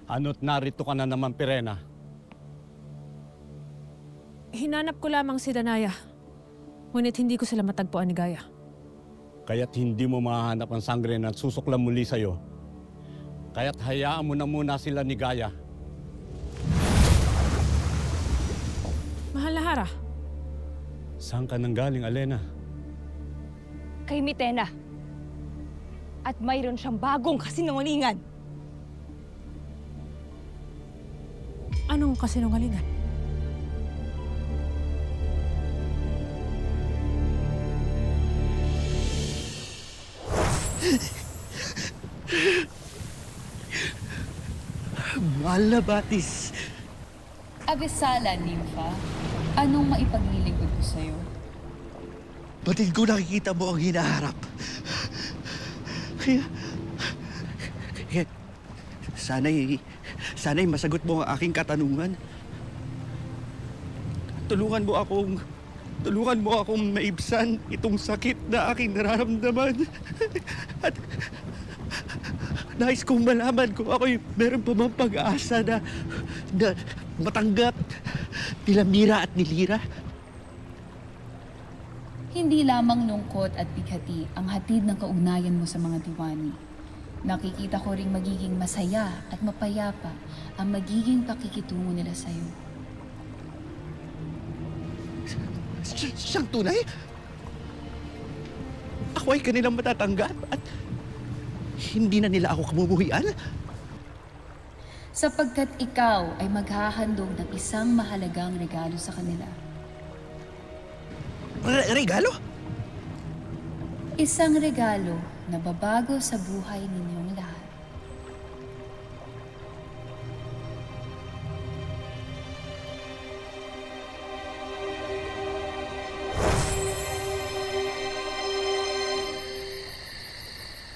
Ano't narito ka na naman, Pirena? Hinanap ko lamang si Danaya. Ngunit hindi ko sila matagpuan ni Gaia. Kaya't hindi mo mahanap ang sangre na susuklan muli sa'yo. Kaya't hayaan mo na muna sila ni Gaia. Mahal na Hara. Saan ka nanggaling, Alena? Kay Mitena. At mayroon siyang bagong kasinungalingan. Anong kasinungalingan? Mahal na Batis. Abisala, Nympha. Anong maipaglilingkod ko sa'yo? Batid ko nakikita mo ang hinaharap. Kaya sana'y masagot mo ang aking katanungan. Tulungan mo akong maibsan itong sakit na aking nararamdaman. At nais kong malaman kung ako'y meron pa mang pag-asa na matanggap nila Mira at ni Lyra. Hindi lamang lungkot at bighati ang hatid ng kaugnayan mo sa mga diwani. Nakikita ko ring magiging masaya at mapayapa ang magiging pakikitungo nila sa'yo. Siyang tunay? Ako ay kanilang matatanggap at hindi na nila ako kamumuhian? Sapagkat ikaw ay maghahandog ng isang mahalagang regalo sa kanila. Regalo? Isang regalo na babago sa buhay ninyong lahat.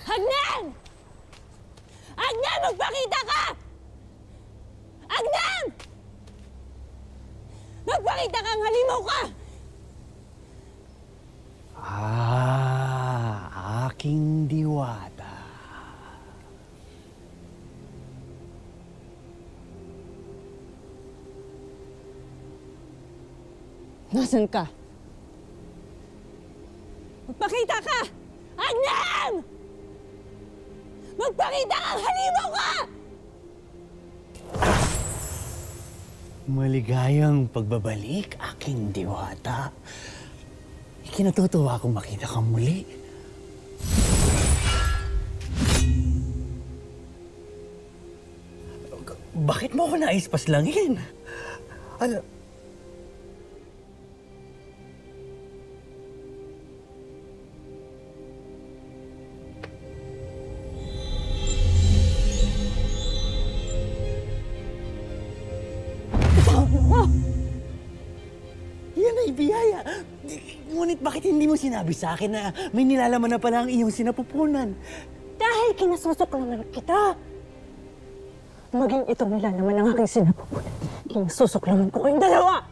Agnem! Agnem, magpakita ka! Agnem! Magpakita kang halimaw ka! Aking diwata. Nasaan ka? Magpakita ka! Agnem! Magpakita kang halimaw ka! Maligayang pagbabalik, aking diwata. Ikinatutuwa akong makita kang muli. Bakit mo ako nais paslangin? Ano? Yan ay biyaya. Ngunit bakit hindi mo sinabi sa akin na may nilalaman na pala ang iyong sinapupunan? Dahil kinasusuklaman kita. Maging ito nilalaman ang aking sinapupunan. Kinasusuklaman ko kayong dalawa!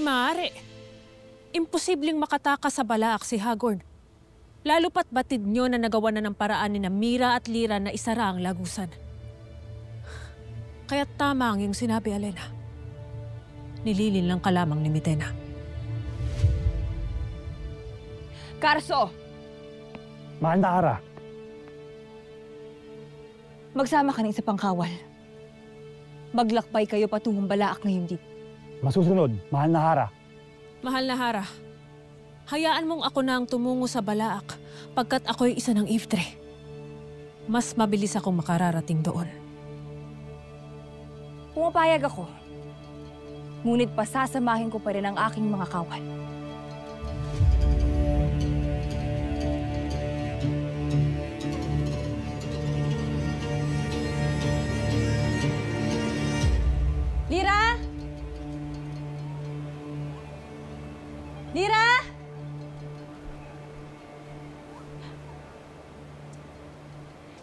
Maaari. Imposibleng makatakas sa Balaak si Hagorn. Lalo pat batid nyo na nagawa na ng paraan ni Mira at Lyra na isara ang lagusan. Kaya't tama ang iyong sinabi, Alena. Nililin lang ka lamang ni Mitena. Karso! Mahal na Hara. Magsama ka ng isa pang kawal. Maglakbay kayo patungong Balaak ngayon dito. Masusunod, mahal na Hara. Mahal na Hara, hayaan mong ako na ang tumungo sa Balaak pagkat ako'y isa ng Iftre. Mas mabilis akong makararating doon. Pumapayag ako. Ngunit pasasamahin ko pa rin ang aking mga kawal. Lyra! Lyra!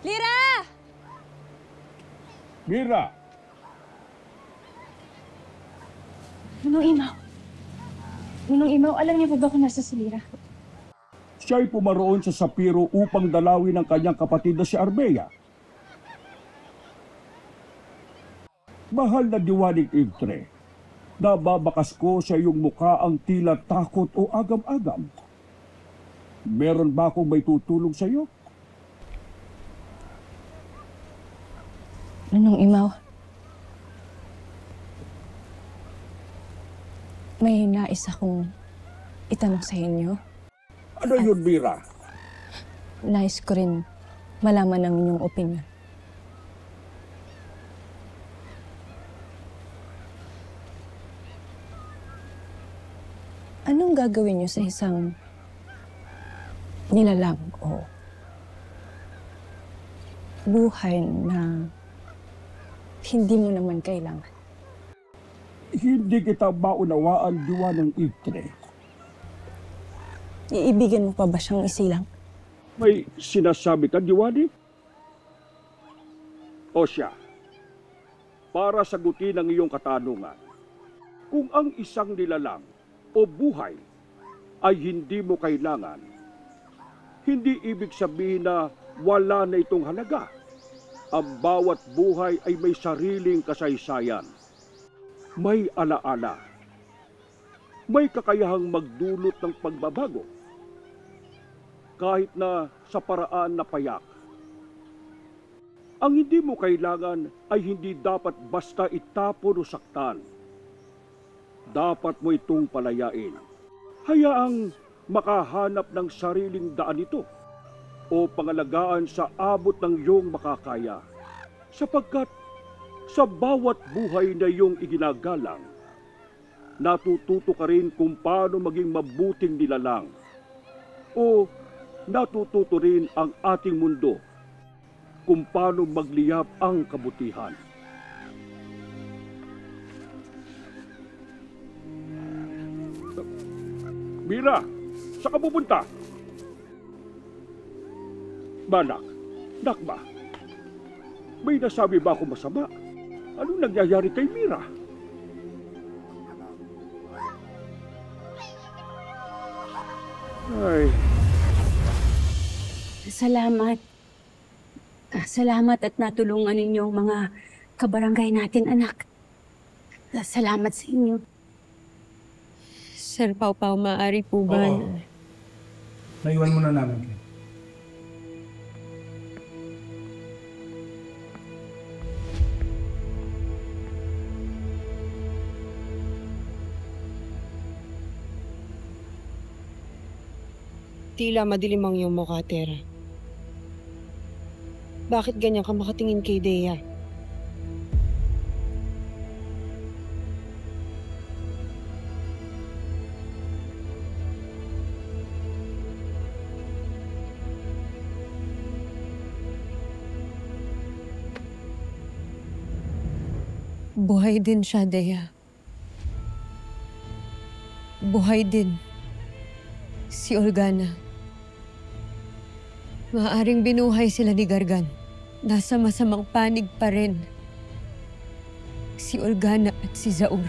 Lyra! Mira! Ninong Imaw. Ninong Imaw, alam niyo ba kung nasa Silira? Siya'y pumaroon sa Sapiro upang dalawin ang kanyang kapatid na si Arbea. Mahal na Diwaning Ivtre, nababakas ko sa iyong mukha ang tila takot o agam-agam. Meron ba akong may tutulong sa iyo? Ninong Imaw, may nais akong itanong sa inyo. Ano yun, Mira? Nais ko rin malaman ang inyong opinion. Anong gagawin niyo sa isang nilalang o buhay na hindi mo naman kailangan? Hindi kita maunawaan, Diwaning Ivtre. Iibigin mo pa ba siyang isilang? May sinasabi ka, Diwani? O siya, para sagutin ang iyong katanungan, kung ang isang nilalang o buhay ay hindi mo kailangan, hindi ibig sabihin na wala na itong halaga. Ang bawat buhay ay may sariling kasaysayan, may alaala, may kakayahang magdulot ng pagbabago, kahit na sa paraan na payak. Ang hindi mo kailangan ay hindi dapat basta itapon o saktan. Dapat mo itong palayain. Hayaang makahanap ng sariling daan ito o pangalagaan sa abot ng iyong makakaya. Sapagkat sa bawat buhay na iyong iginagalang, natututo ka rin kung paano maging mabuting nilalang o natututo rin ang ating mundo kung paano magliyab ang kabutihan. Mira, saan ka pupunta? Banak, Nakba, may nasabi ba ako masama? Anong nangyayari kay Mira? Ay... Salamat. Salamat at natulungan ninyong mga kabarangay natin, anak. Salamat sa inyo. Sir Pau Pau, maaari po ba? Oo. Naiwan mo na namin kayo. Tila madilim ang iyong mukha, Tera. Bakit ganyan ka makatingin kay Dea? Buhay din siya, Dea. Buhay din si Olgana. Maaaring binuhay sila ni Gargan. Nasa masamang panig pa rin si Olgana at si Zaur.